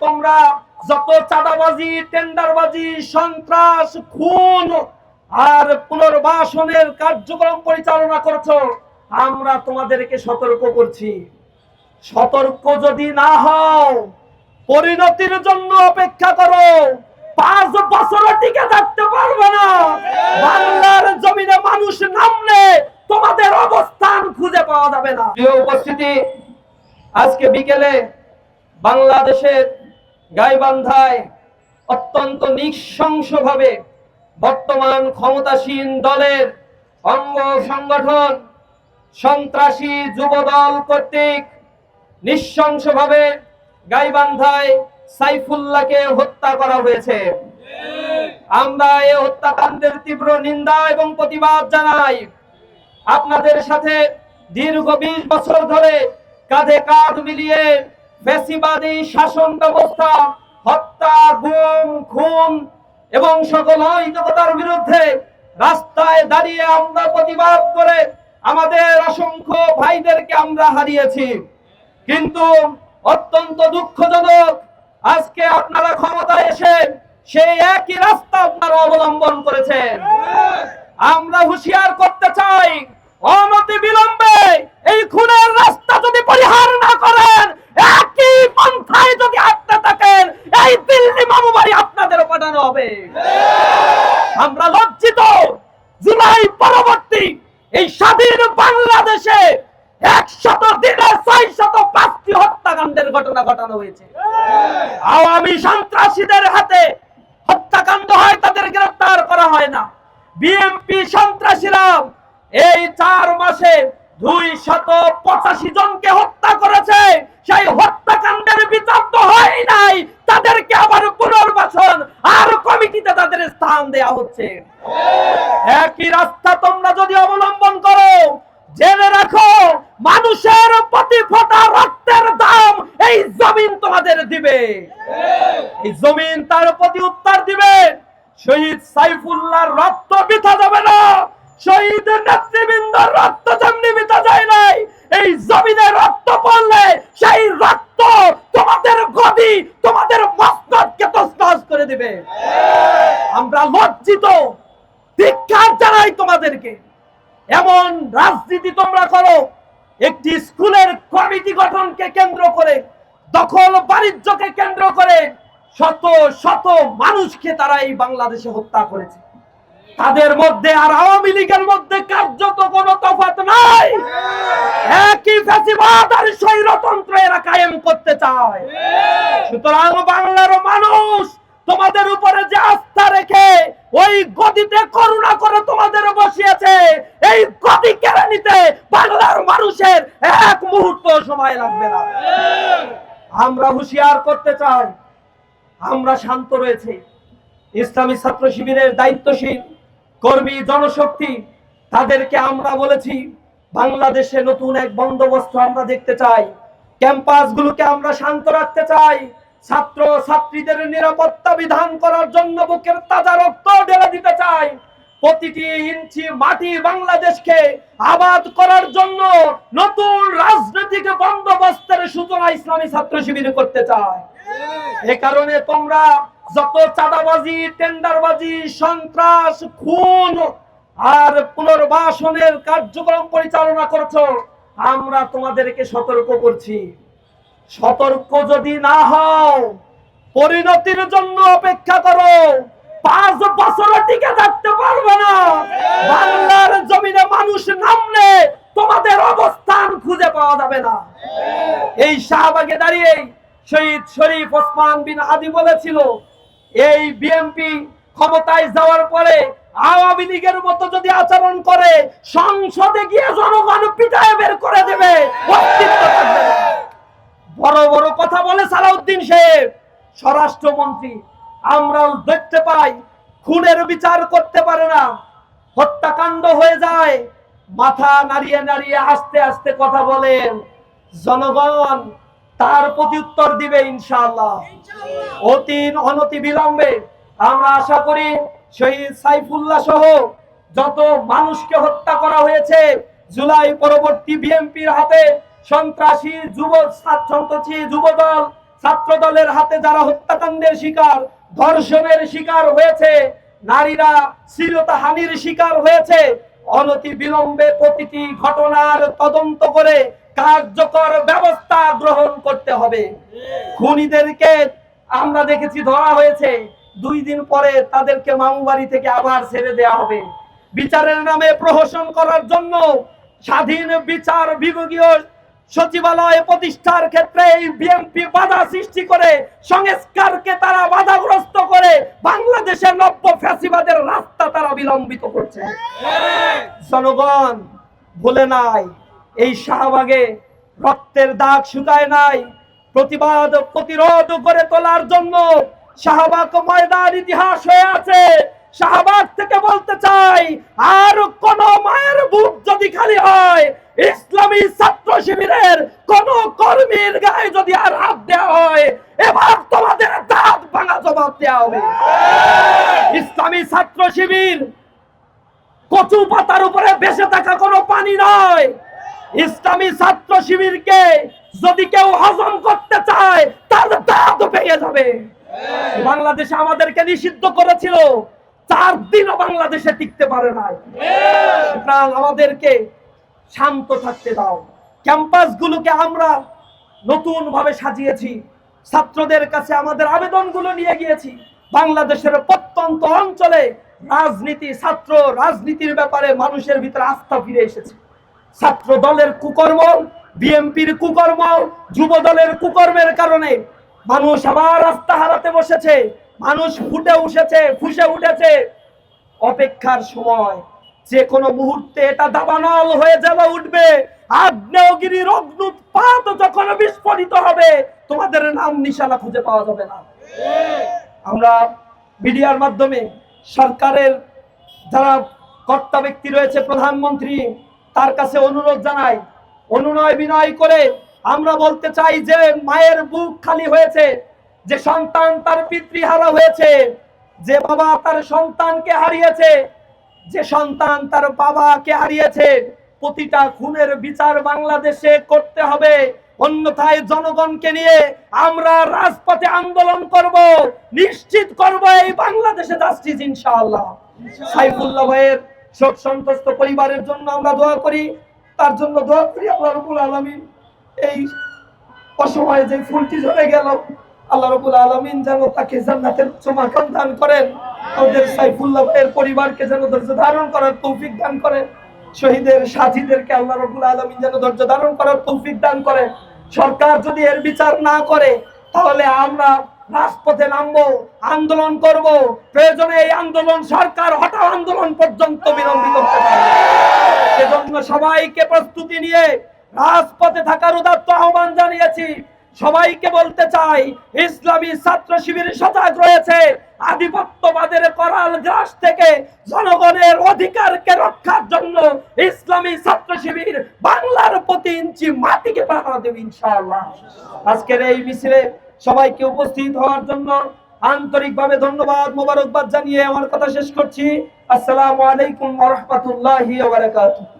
তোমরা যত চাঁদাবাজি, টেন্ডারবাজি, সন্ত্রাস, খুন আর পুনর্বাসনের কার্যক্রম পরিচালনা করছো, আমরা তোমাদেরকে সতর্ক করছি। সতর্ক যদি না হও, পরিণতির জন্য অপেক্ষা করো। 5 বছরও টিকে থাকতে পারবে না। বাংলার জমিনে মানুষ নামলে তোমাদের অবস্থান খুঁজে পাওয়া যাবে না। প্রিয় উপস্থিতি, আজকে বিকেলে বাংলাদেশের গাইবান্ধায় অত্যন্ত নৃশংসভাবে বর্তমান ক্ষমতাসীন দলের অঙ্গ সংগঠন সন্ত্রাসী যুবদল কর্তৃক নৃশংসভাবে গাইবান্ধায় সাইফুল্লাহকে হত্যা করা হয়েছে। আমরা এই হত্যাকাণ্ডের তীব্র নিন্দা এবং প্রতিবাদ জানাই। আপনাদের সাথে দীর্ঘ 20 বছর ধরে কাঁধে কাঁধ মিলিয়ে ফ্যাসিবাদী শাসন ব্যবস্থা, হত্যা, গুম, খুন এবং সকল অনৈতিকতার বিরুদ্ধে রাস্তায় দাঁড়িয়ে আমরা প্রতিবাদ করে আমাদের অসংখ্য ভাইদেরকে আমরা হারিয়েছি। কিন্তু অত্যন্ত দুঃখজনক, আজকে আপনারা ক্ষমতায় এসে সেই একই রাস্তা আপনারা অবলম্বন করেছেন। আমরা হুঁশিয়ার করতে চাই, অনতি বিলম্বে এই খুনের রাস্তা যদি পরিহার না করেন, একই পন্থায় যদি হাঁটতে থাকেন, এই দিল্লি মামুবাড়ি আপনাদের পাঠানো হবে। আমরা লজ্জিত, জুলাই পরবর্তী এই স্বাধীন বাংলাদেশে 100 দিনে 605টি হত্যাকাণ্ডের ঘটনা ঘটানো হয়েছে। আওয়ামী সন্ত্রাসীদের হাতে হত্যাকাণ্ড হয়, তাদের গ্রেফতার করা হয় না। বিএনপি সন্ত্রাসীরা এই 4 মাসে 285 জনকে হত্যা করেছে। সেই হত্যাকাণ্ডের বিচার তো হয় নাই, তাদেরকে আবার পুনর্বাসন আর কমিটিতে তাদের স্থান দেয়া হচ্ছে। একই রাস্তা তোমরা যদি অবলম্বন করো, জেনে রাখো মানুষের প্রতি ফোঁটা রক্তের দাম এই জমিন তোমাদের দিবে। এই জমিন তার প্রতি উত্তর দিবে। শহীদ সাইফুল্লাহর রক্ত বৃথা যাবে না, শহীদ নেতৃবৃন্দর রক্ত যেমনি বৃথা যায় নাই, এই জমিনে রক্ত পড়লে সেই রক্ত তোমাদের গদি, তোমাদের মস্তককে তছনছ করে দিবে। আমরা লজ্জিত, ধিক্কার জানাই তোমাদেরকে। এমন রাজনীতি তোমরা করো, একটি স্কুলের কমিটি গঠনকে কেন্দ্র করে, দখল বাণিজ্যকে কেন্দ্র করে শত শত মানুষকে তারা এই বাংলাদেশে হত্যা করেছে। তাদের মধ্যে আর আওয়ামী লীগের মধ্যে কার্যত কোনো তফাৎ নাই। একই ফ্যাসিবাদ আর স্বৈরতন্ত্র এরা কায়েম করতে চায়। সুতরাং বাংলার মানুষ তোমাদের উপরে যে আস্থা রেখে ওই গদিতে করুণা করে তোমাদের বসিয়েছে, এই গদি কেড়ে নিতে বাংলার মানুষের এক মুহূর্ত সময় লাগবে না। আমরা হুঁশিয়ার করতে চাই, আমরা শান্ত রয়েছে। ইসলামী ছাত্র শিবিরের দায়িত্বশীল কর্মী জনশক্তি, তাদেরকে আমরা বলেছি বাংলাদেশে নতুন এক বন্দোবস্ত আমরা দেখতে চাই। ক্যাম্পাসগুলোকে আমরা শান্ত রাখতে চাই। ছাত্র ছাত্রীদের নিরাপত্তা বিধান করার জন্য বুকের তাজা রক্ত ঢেলে দিতে চাই। প্রতিটি ইঞ্চি মাটি বাংলাদেশকে আবাদ করার জন্য নতুন রাজনৈতিক বন্দোবস্তের সূচনা ইসলামী ছাত্র শিবির করতে চায়। এ কারণে তোমরা যত চাঁদাবাজি, টেন্ডারবাজি, সন্ত্রাস, খুন আর পুনর্বাসনের কার্যক্রম পরিচালনা করছো, আমরা তোমাদেরকে সতর্ক করছি। সতর্ক যদি না হও, পরিণতির জন্য অপেক্ষা করো। 5 বছরও টিকে থাকতে পারবে না। বাংলার জমিনে মানুষ নামলে তোমাদের অবস্থান খুঁজে পাওয়া যাবে না। এই শাহবাগে দাঁড়িয়ে শহীদ শরীফ ওসমান বিন হাদি বলেছিল, এই বিএনপি ক্ষমতায় যাওয়ার পরে আওয়ামী লীগের মতো যদি আচরণ করে, সংসদে গিয়ে জনগণ পিটায় বের করে দেবে, অস্তিত্ব থাকবে না। বড় বড় কথা বলে সালাউদ্দিন সাহেব, স্বরাষ্ট্রমন্ত্রী। আমরাও দেখতে পাই খুনের বিচার করতে পারে না, হত্যাকাণ্ড হয়ে যায়, মাথা নাড়িয়ে নাড়িয়ে আস্তে আস্তে কথা বলেন। জনগণ তার প্রতি উত্তর দিবে ইনশাআল্লাহ। অনতি বিলম্বে আমরা আশা করি শহীদ সাইফুল্লাহ সহ যত মানুষকে হত্যা করা হয়েছে জুলাই পরবর্তী বিএনপির হাতে, সন্ত্রাসী যুবদল ছাত্র দলের হাতে যারা হত্যাকাণ্ডের শিকার, ধর্ষণের শিকার হয়েছে, নারীরা শ্লীলতাহানির শিকার হয়েছে, অনতি বিলম্বে প্রতিটি ঘটনার তদন্ত করে কার্যকর ব্যবস্থা গ্রহণ করতে হবে। খুনিদেরকে আমরা দেখেছি ধরা হয়েছে, 2 দিন পরে তাদেরকে মামু বাড়ি থেকে আবার ছেড়ে দেওয়া হবে। বিচারের নামে প্রহসন করার জন্য স্বাধীন বিচার বিভাগীয় সচিবালয় প্রতিষ্ঠার ক্ষেত্রে এই বিএনপি বাধা সৃষ্টি করে, সংস্কারকে তারা বাধাগ্রস্ত করে বাংলাদেশের নব্য ফ্যাসিবাদের রাস্তা তারা বিলম্বিত করছে। জনগণ ভুলে নাই, এই শাহবাগে রক্তের দাগ শুকায় নাই। প্রতিবাদ প্রতিরোধ করে তোলার জন্য শাহবাগ ময়দান ইতিহাস হয়ে আছে। শাহবাগ থেকে বলতে চাই, আর কোন মায়ের বুক যদি খালি হয়, ইসলামী ছাত্র শিবিরের কোন কর্মীর গায়ে যদি আর হাত দেওয়া হয়, এবার তোমাদের দাঁত ভাঙা জবাব দেওয়া হবে। ইসলামী ছাত্র শিবির কচু পাতার উপরে ভেসে থাকা কোনো পানি নয়। ইসলামী ছাত্র শিবিরকে যদি কেউ হজম করতে চায়, তার দাঁত ভেঙে যাবে। বাংলাদেশে আমাদেরকে নিষিদ্ধ করেছিল, 4 দিনও বাংলাদেশে টিকতে পারে নাই। সুতরাং আমাদেরকে শান্ত থাকতে দাও। ক্যাম্পাসগুলোকে আমরা নতুন ভাবে সাজিয়েছি, ছাত্রদের কাছে আমাদের আবেদনগুলো নিয়ে গিয়েছি। বাংলাদেশের প্রত্যন্ত অঞ্চলে রাজনীতি, ছাত্র রাজনীতির ব্যাপারে মানুষের ভিতরে আস্থা ফিরে এসেছে। ছাত্র দলের কুকর্ম, বিএনপির কুকর্ম, যুব দলের কুকর্মের কারণে মানুষ আবার আস্থা হারাতে বসেছে। মানুষ ফুসে উঠেছে। অপেক্ষার সময়, যে কোনো মুহূর্তে এটা দাবানল হয়ে জ্বলে উঠবে। আগ্নেয়গিরির অগ্নুৎপাত যখন বিস্ফোরিত হবে, তোমাদের নাম নিশানা খুঁজে পাওয়া যাবে না। আমরা মিডিয়ার মাধ্যমে সরকারের যারা কর্তা ব্যক্তি রয়েছে, প্রধানমন্ত্রী, তার কাছে অনুরোধ জানাই, অনুনয় বিনয় করে আমরা বলতে চাই যে মায়ের বুক খালি হয়েছে, যে সন্তান তার পিতৃহারা হয়েছে, যে বাবা তার সন্তানকে হারিয়েছে, যে সন্তান তার বাবাকে হারিয়েছে, প্রতিটা খুনের বিচার বাংলাদেশে করতে হবে। অন্যথায় জনগণকে নিয়ে আমরা রাজপথে আন্দোলন করব, নিশ্চিত করব এই বাংলাদেশে জাস্টিস ইনশাআল্লাহ। সাইফুল্লাহ ভাইয়ের শোক সন্তপ্ত পরিবারের জন্য আমরা দোয়া করি, তার জন্য দোয়া করি আল্লাহ রাব্বুল আলামিন এই অসময়ে যে ফুলটি ঝরে গেল, আল্লাহ রাব্বুল আলামিন যেন তাকে জান্নাতের উচ্চ মাকাম দান করেন। আমাদের সাইফুল্লাহ ভাইয়ের পরিবারকে যেন ধৈর্য ধারণ করার তৌফিক দান করেন। শহীদের সাথীদেরকে আল্লাহ রাব্বুল আলামিন যেন ধৈর্য ধারণ করার তৌফিক দান করেন। সরকার যদি এর বিচার না করে, তাহলে আমরা রাজপথে নামবো, আন্দোলন করব। প্রয়োজনে এই আন্দোলন সরকার হটাও আন্দোলন পর্যন্ত বিলম্বিত করতে পারে। সেজন্য সবাইকে প্রস্তুতি নিয়ে রাজপথে থাকার উদাত্ত আহ্বান জানিয়েছি। সবাইকে বলতে চাই, ইসলামী ছাত্র শিবির সজাগ রয়েছে। আধিপত্যবাদের করাল গ্রাস থেকে জনগণের অধিকারকে রক্ষার জন্য ইসলামী ছাত্র শিবির বাংলার প্রতি ইঞ্চি মাটিকে পাহারা দেবে ইনশাআল্লাহ। আজকের এই মিছিলে সবাইকে উপস্থিত হওয়ার জন্য আন্তরিকভাবে ধন্যবাদ, মোবারকবাদ জানিয়ে আমার কথা শেষ করছি। আসসালামু আলাইকুম ওয়া রাহমাতুল্লাহি ওয়া বারাকাতুহু।